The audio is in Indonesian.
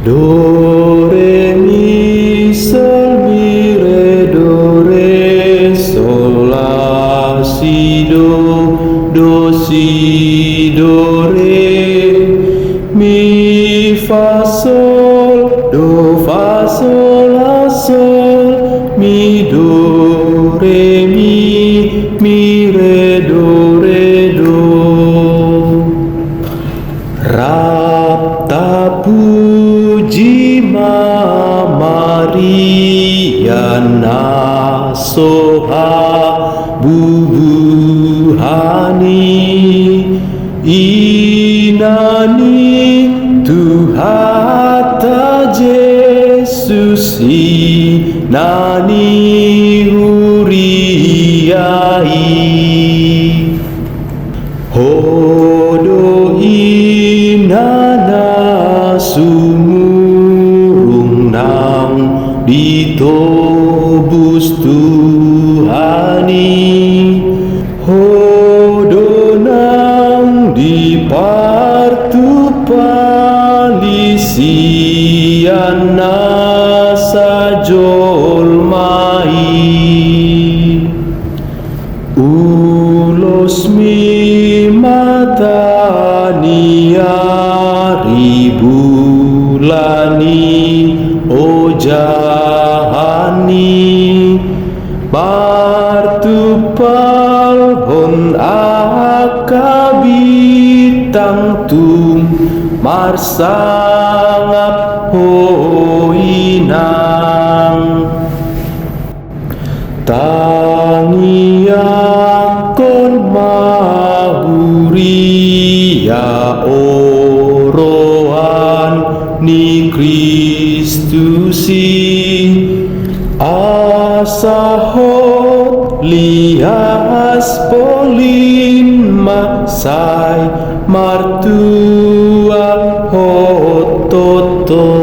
Do, re, mi, sol, mi, re, do, re, sol, la, si, do, si, do, re, mi, fa, sol, do, fa, sol, la, sol, mi, do, re, mi, re, do, Rapta puji ma Maria na soha bubuhani inani Tuhata Jesus inani uriai Hodo inana sumurung nang ditobus Tuhani Hodo nang dipartupalisian nasa jolmai Ulos mi matania ribulani ojahani Bartupal hon akabitang tum marsangap hoinang Tangiakon mahuria oroan ni Kristusi asahot lias polin masai martua hototo